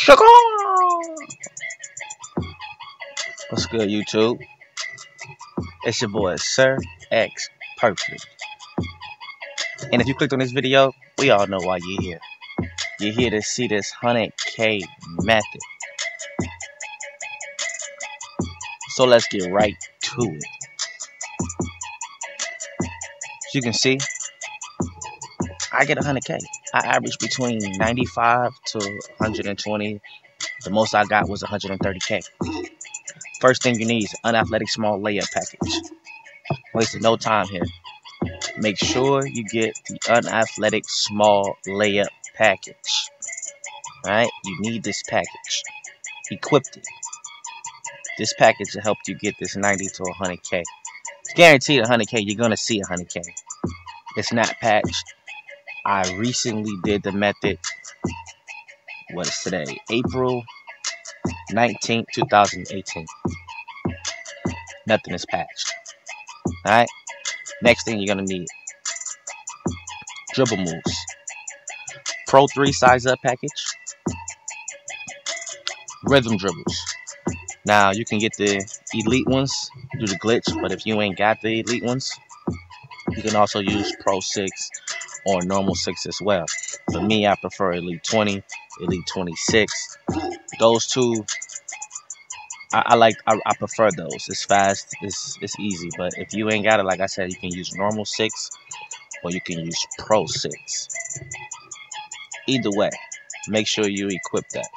Sugar! What's good, YouTube? It's your boy, Sir X Perfect. And if you clicked on this video, we all know why you're here. You're here to see this 100K method. So let's get right to it. As you can see, I get 100K. I average between 95 to 120. The most I got was 130K. First thing you need is Unathletic small layup package. Wasting no time here. Make sure you get the Unathletic small layup package. Alright? You need this package. Equipped it. This package will help you get this 90 to 100K. It's guaranteed 100K. You're going to see 100K. It's not patched. I recently did the method. What is today? April 19th, 2018. Nothing is patched. Alright? Next thing you're going to need. Dribble moves. Pro 3 size up package. Rhythm dribbles. Now you can get the elite ones through the glitch, but if you ain't got the elite ones, you can also use Pro 6 or normal 6 as well. For me, I prefer Elite 20, Elite 26. Those two, I prefer those. It's fast, it's easy. But if you ain't got it, like I said, you can use normal 6 or you can use Pro 6. Either way, make sure you equip that.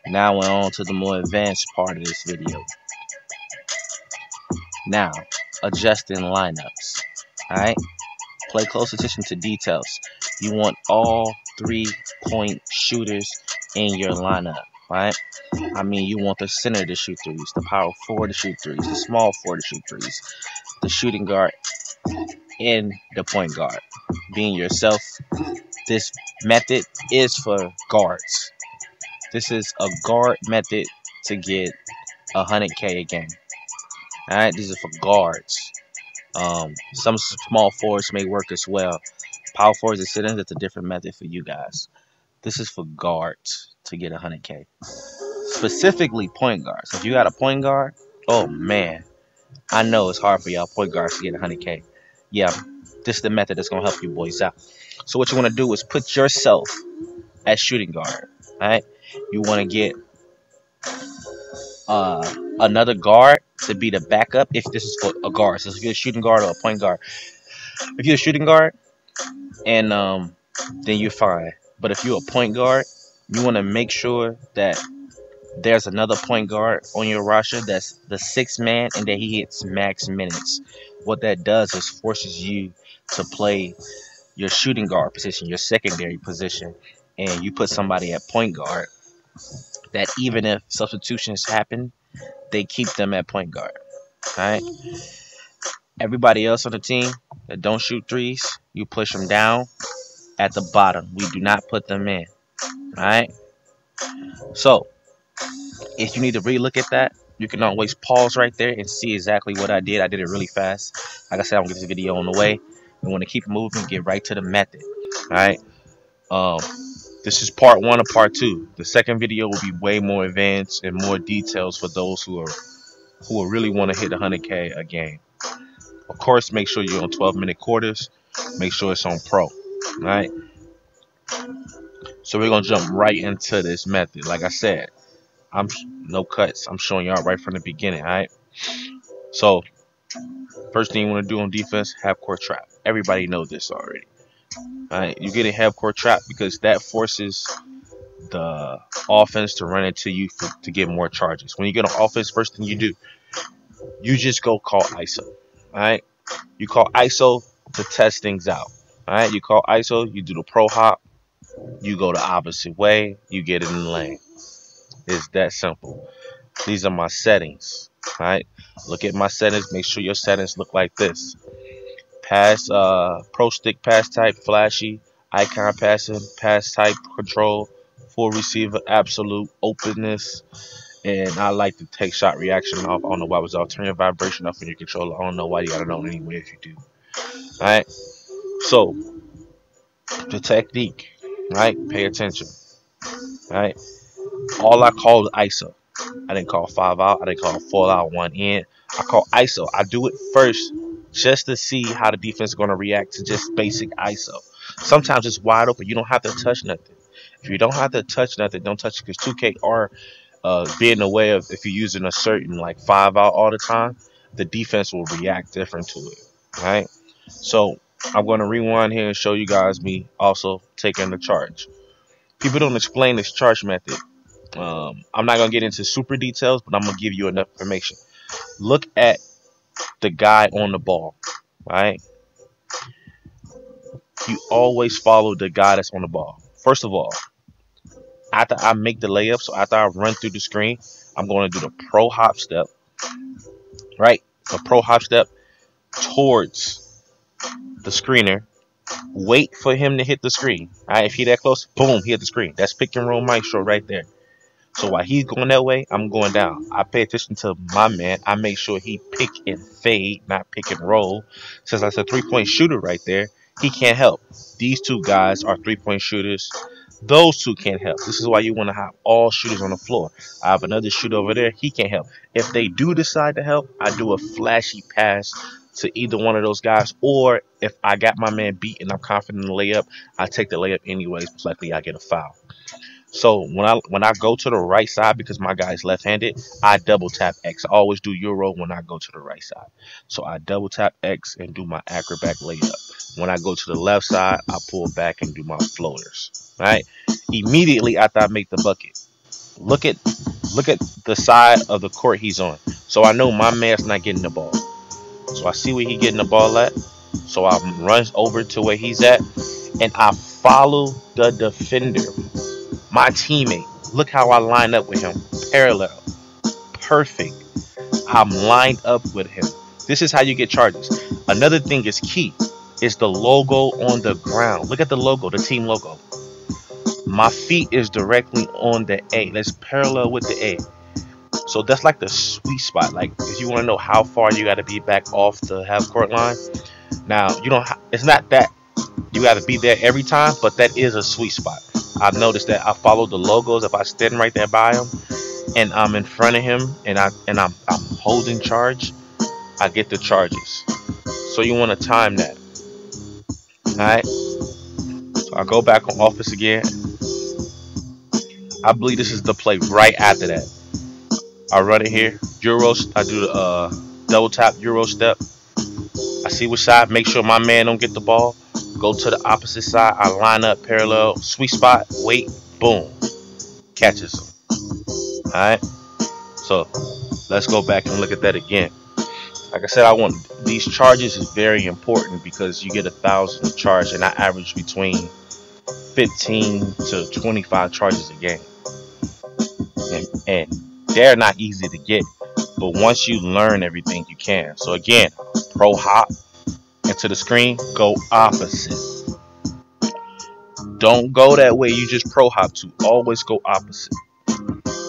Now we're on to the more advanced part of this video. Now, adjusting lineups. Alright? Pay close attention to details. You want all 3-point shooters in your lineup. Right? I mean, you want the center to shoot threes, the power forward to shoot threes, the small forward to shoot threes, the shooting guard, and the point guard. Being yourself, this method is for guards. This is a guard method to get 100K a game. Alright, these are for guards. Some small forwards may work as well. Power forwards and sit-ins, that's a different method for you guys. This is for guards to get 100K. Specifically point guards. If you got a point guard, oh man, I know it's hard for y'all point guards to get 100K. Yeah, this is the method that's going to help you boys out. So what you want to do is put yourself as shooting guard. Alright? You want to get another guard to be the backup if this is for a guard. So if you're a shooting guard or a point guard. If you're a shooting guard, and then you're fine. But if you're a point guard, you want to make sure that there's another point guard on your roster that's the 6th man and that he hits max minutes. What that does is forces you to play your shooting guard position, your secondary position, and you put somebody at point guard that even if substitutions happen, they keep them at point guard. Alright? Everybody else on the team that don't shoot threes, you push them down at the bottom. We do not put them in. Alright? So, if you need to relook at that, you can always pause right there and see exactly what I did. I did it really fast. Like I said, I'm going to get this video on the way. We want to keep moving, get right to the method. Alright? This is part 1 of part 2. The second video will be way more advanced and more details for those who really want to hit 100K a game. Of course, make sure you're on 12-minute quarters. Make sure it's on pro. Alright? So we're going to jump right into this method. Like I said, no cuts. I'm showing y'all right from the beginning. Alright? So, first thing you want to do on defense, half-court trap. Everybody knows this already. Alright, you get a half-court trap because that forces the offense to run into you to get more charges. When you get on offense, first thing you do, you just go call ISO. Alright, you call ISO to test things out. Alright, you call ISO, you do the pro hop, you go the opposite way, you get it in the lane. It's that simple. These are my settings. Alright, look at my settings. Make sure your settings look like this. Pass, pro stick pass type, flashy, icon passing, pass type, control, full receiver, absolute, openness, and I like to take shot reaction off. I don't know why it was off. Turn your vibration off on your controller. I don't know why you gotta know anyway if you do. Alright, so the technique. right? Pay attention, right? All I call is ISO. I didn't call 5 out. I didn't call 4 out, 1 in. I call ISO. I do it first just to see how the defense is going to react to just basic ISO. Sometimes it's wide open. You don't have to touch nothing. If you don't have to touch nothing, don't touch it, because 2K are being aware of, if you're using a certain like 5 out all the time, the defense will react different to it, right? So I'm going to rewind here and show you guys me also taking the charge. People don't explain this charge method. I'm not going to get into super details, but I'm going to give you enough information. Look at the guy on the ball, right? You always follow the guy that's on the ball. First of all, after I make the layup, so after I run through the screen, I'm going to do the pro hop step, right? The pro hop step towards the screener. Wait for him to hit the screen. All right, if he that close, boom, he hit the screen. That's pick and roll maestro right there. So while he's going that way, I'm going down. I pay attention to my man. I make sure he pick and fade, not pick and roll. Since that's a three-point shooter right there, he can't help. These two guys are three-point shooters. Those two can't help. This is why you want to have all shooters on the floor. I have another shooter over there. He can't help. If they do decide to help, I do a flashy pass to either one of those guys. Or if I got my man beat and I'm confident in the layup, I take the layup anyways. Most likely I get a foul. So when I go to the right side, because my guy is left-handed, I double tap X. I always do Euro when I go to the right side. So I double tap X and do my acrobat layup. When I go to the left side, I pull back and do my floaters. Right? Immediately after I make the bucket, look at the side of the court he's on. So I know my man's not getting the ball. So I see where he's getting the ball at. So I run over to where he's at, and I follow the defender. My teammate, look how I line up with him. Parallel. Perfect. I'm lined up with him. This is how you get charges. Another thing is key. Is the logo on the ground. Look at the logo, the team logo. My feet is directly on the A. Let's parallel with the A. So that's like the sweet spot. Like if you want to know how far you got to be back off the half court line. Now, you don't. It's not that you got to be there every time, but that is a sweet spot. I've noticed that I follow the logos. If I stand right there by him and I'm in front of him and I'm holding charge, I get the charges. So you want to time that. Alright. So I go back on office again. I believe this is the play right after that. I run it here. Euro. I do the double tap Euro step. I see which side. Make sure my man don't get the ball. Go to the opposite side. I line up parallel. Sweet spot. Wait. Boom. Catches him. Alright. So let's go back and look at that again. Like I said, I want these charges is very important because you get 1,000 charge, and I average between 15 to 25 charges a game. And they're not easy to get, but once you learn everything, you can. So again, pro hop into the screen, go opposite. Don't go that way you just pro hop to. Always go opposite.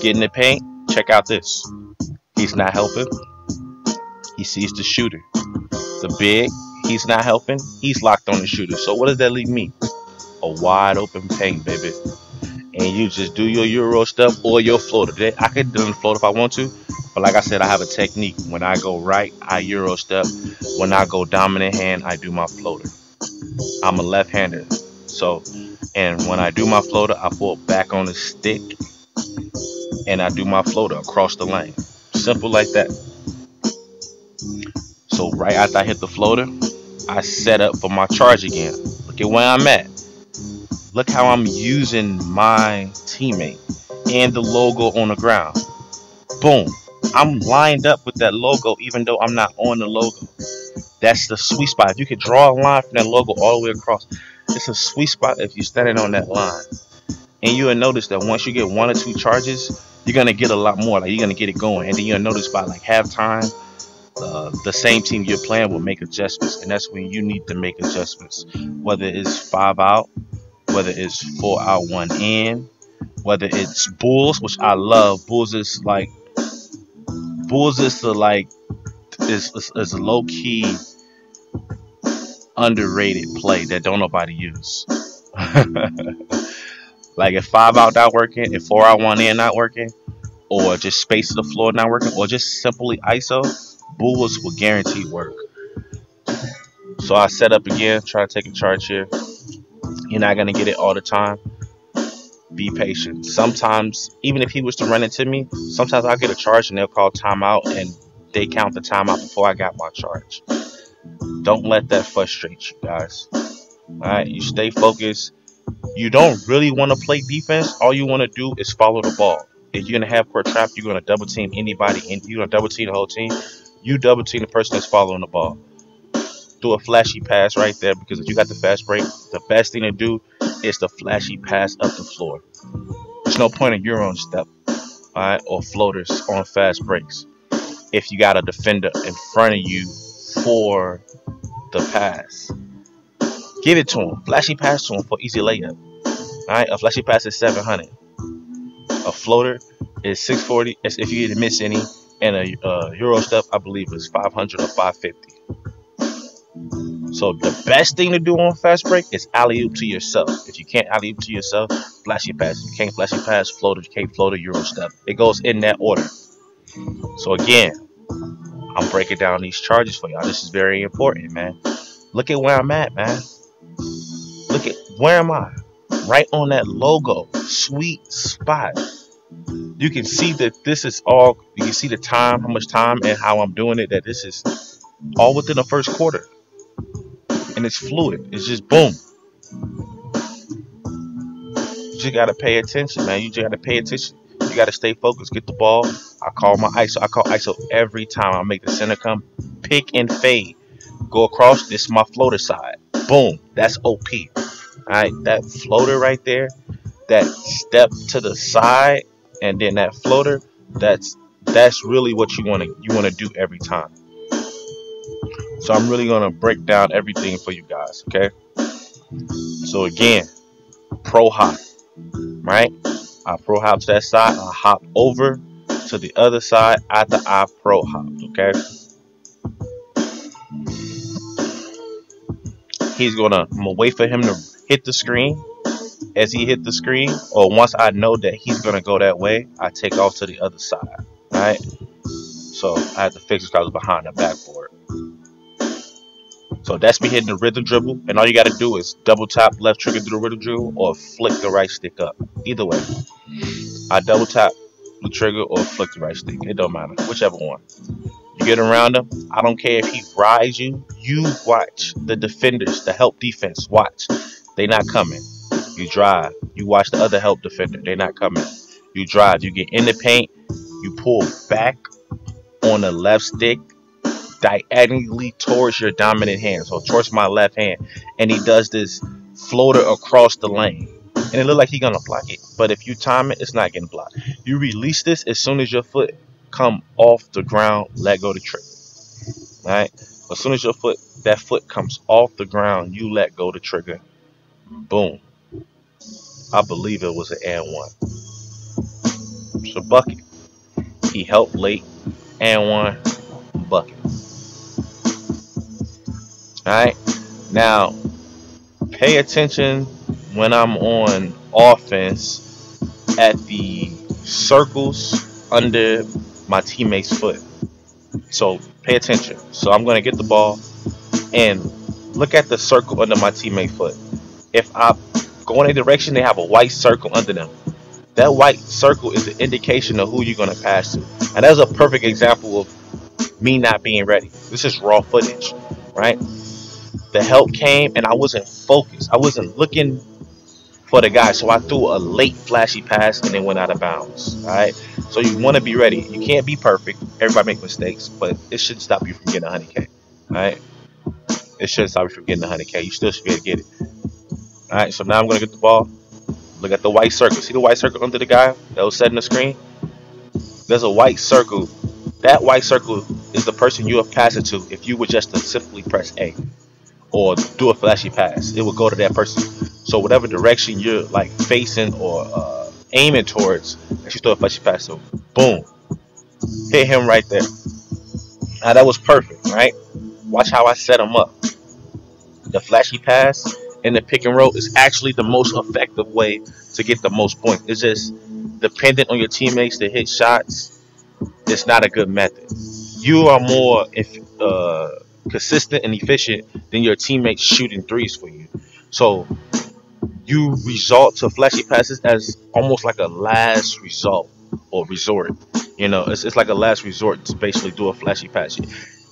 Get in the paint. Check out this. He's not helping. He sees the shooter. The big, he's not helping. He's locked on the shooter. So what does that leave me? A wide open paint, baby. And you just do your Euro step or your floater. I could do the floater if I want to. But like I said, I have a technique. When I go right, I Euro step. When I go dominant hand, I do my floater. I'm a left-hander. So, and when I do my floater, I pull back on the stick. And I do my floater across the lane. Simple like that. So right after I hit the floater, I set up for my charge again. Look at where I'm at. Look how I'm using my teammate and the logo on the ground. Boom. I'm lined up with that logo even though I'm not on the logo. That's the sweet spot. If you could draw a line from that logo all the way across, it's a sweet spot if you're standing on that line. And you'll notice that once you get 1 or 2 charges, you're going to get a lot more. Like you're going to get it going. And then you'll notice by like halftime, the same team you're playing will make adjustments, and that's when you need to make adjustments. Whether it's 5 out, whether it's 4 out, 1 in, whether it's bulls, which I love. Bulls is a low key underrated play that don't nobody use. Like if 5 out not working, if 4 out 1 in not working, or just space of the floor not working, or just simply ISO, bullets will guarantee work. So I set up again, try to take a charge here. You're not gonna get it all the time. Be patient. Sometimes, even if he was to run into me, sometimes I'll get a charge and they'll call timeout and they count the timeout before I got my charge. Don't let that frustrate you guys. Alright, you stay focused. You don't really want to play defense. All you want to do is follow the ball. If you're gonna have court trap, you're gonna double team anybody, and you're gonna double team the whole team. You double team the person that's following the ball. Do a flashy pass right there, because if you got the fast break, the best thing to do is the flashy pass up the floor. There's no point in Euro step, alright, or floaters on fast breaks if you got a defender in front of you for the pass. Give it to him. Flashy pass to him for easy layup. Alright, a flashy pass is 700. A floater is 640 if you didn't miss any, and a Euro step I believe is 500 or 550. So the best thing to do on fast break is alley-oop to yourself. If you can't alley-oop to yourself, flashy pass. If you can't flashy pass, floater, you can't floater, Euro step. It goes in that order. So again, I'm breaking down these charges for y'all. This is very important, man. Look at where I'm at, man. Look at where am I? Right on that logo. Sweet spot. You can see that this is all, you can see the time, how much time and how I'm doing it, that this is all within the first quarter. And it's fluid. It's just boom. You just gotta pay attention, man. You just gotta pay attention. You gotta stay focused. Get the ball. I call my ISO. I call ISO every time I make the center come. Pick and fade. Go across. This is my floater side. Boom. That's OP. Alright, that floater right there, that step to the side, and then that floater, that's really what you wanna do every time. So I'm really gonna break down everything for you guys, okay? So again, pro hop, right? I pro hop to that side, I hop over to the other side after I pro hopped, okay? I'm gonna wait for him to hit the screen. As he hit the screen, or once I know that he's gonna go that way, I take off to the other side, right? So I have to fix it because I was behind the backboard. So that's me hitting the rhythm dribble, and all you gotta do is double tap left trigger through the rhythm dribble, or flick the right stick up. Either way, I double tap the trigger or flick the right stick. It don't matter, whichever one. You get around him. I don't care if he rides you. You watch the defenders, the help defense. Watch, they not coming. You drive. You watch the other help defender. They not coming. You drive. You get in the paint. You pull back on the left stick, diagonally towards your dominant hand, so towards my left hand, and he does this floater across the lane, and it looks like he's gonna block it, but if you time it, it's not getting blocked. You release this as soon as your foot come off the ground, let go the trigger. All right, as soon as that foot comes off the ground, you let go the trigger. Boom. I believe it was an and one. It's a bucket. He helped late, and one, bucket. Alright, now pay attention when I'm on offense at the circles under my teammate's foot. So pay attention. So I'm going to get the ball and look at the circle under my teammate's foot. If I go in a direction, they have a white circle under them. That white circle is an indication of who you're going to pass to. And that's a perfect example of me not being ready. This is raw footage, right? The help came and I wasn't focused. I wasn't looking for the guy, so I threw a late flashy pass and it went out of bounds. All right, so you want to be ready. You can't be perfect. Everybody make mistakes, but it shouldn't stop you from getting 100K. All right, it shouldn't stop you from getting 100K. You still should be able to get it. All right, so now I'm gonna get the ball. Look at the white circle. See the white circle under the guy that was setting the screen? There's a white circle. That white circle is the person you have passed it to. If you would just simply press A or do a flashy pass, it will go to that person. So whatever direction you're like facing or aiming towards, and you throw a flashy pass to, boom, hit him right there. Now that was perfect, right? Watch how I set him up. The flashy pass in the pick and roll is actually the most effective way to get the most points. It's just dependent on your teammates to hit shots. It's not a good method. You are more consistent and efficient than your teammates shooting threes for you. So you resort to flashy passes as almost like a last result or resort. You know, it's like a last resort to basically do a flashy pass.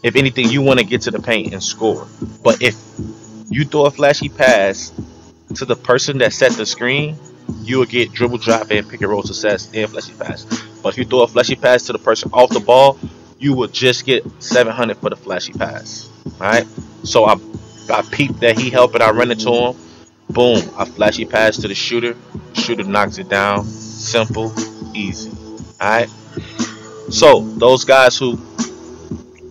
If anything, you want to get to the paint and score. But if you throw a flashy pass to the person that set the screen, you will get dribble, drop, and pick and roll success and flashy pass. But if you throw a flashy pass to the person off the ball, you will just get 700 for the flashy pass. Alright? So I peeped that he helping, I run into him. Boom, I flashy pass to the shooter. Shooter knocks it down. Simple, easy. Alright? So those guys who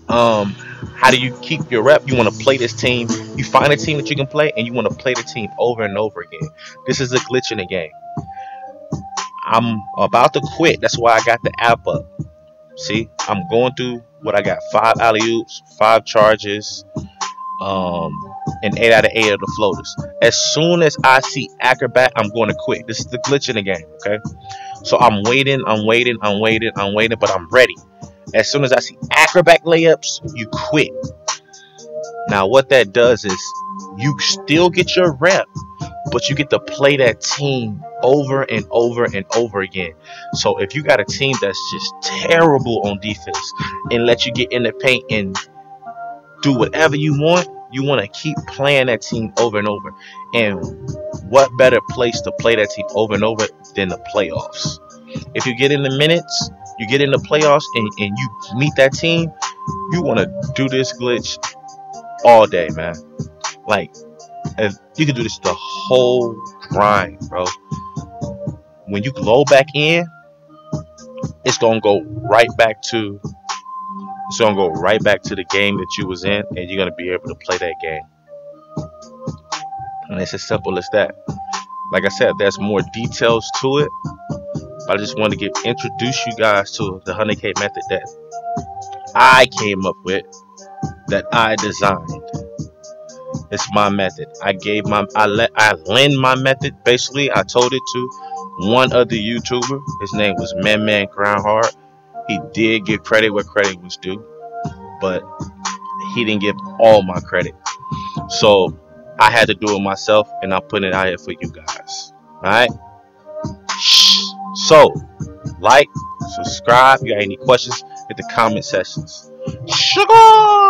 how do you keep your rep? You want to play this team. You find a team that you can play, and you want to play the team over and over again. This is a glitch in the game. I'm about to quit. That's why I got the app up. See, I'm going through what I got: 5 alley-oops, 5 charges, and 8 out of 8 of the floaters. As soon as I see acrobat, I'm going to quit. This is the glitch in the game. Okay, so I'm waiting, but I'm ready. As soon as I see acrobat layups, you quit. Now what that does is you still get your rep, but you get to play that team over and over and over again. So if you got a team that's just terrible on defense and let you get in the paint and do whatever you want to keep playing that team over and over. And what better place to play that team over and over than the playoffs? If you get in the minutes, you get in the playoffs and you meet that team, you want to do this glitch all day, man. Like, you can do this the whole grind, bro. When you load back in, it's gonna go right back to the game that you was in, and you're gonna be able to play that game. And it's as simple as that. Like I said, there's more details to it. I just want to introduce you guys to the 100K method that I came up with, that I designed. It's my method. I lend my method. Basically, I told it to one other YouTuber. His name was Man Crown Hard. He did give credit where credit was due, but he didn't give all my credit. So I had to do it myself, and I'm putting it out here for you guys. Alright? So, like, subscribe. If you got any questions, hit the comment sections. Sugar!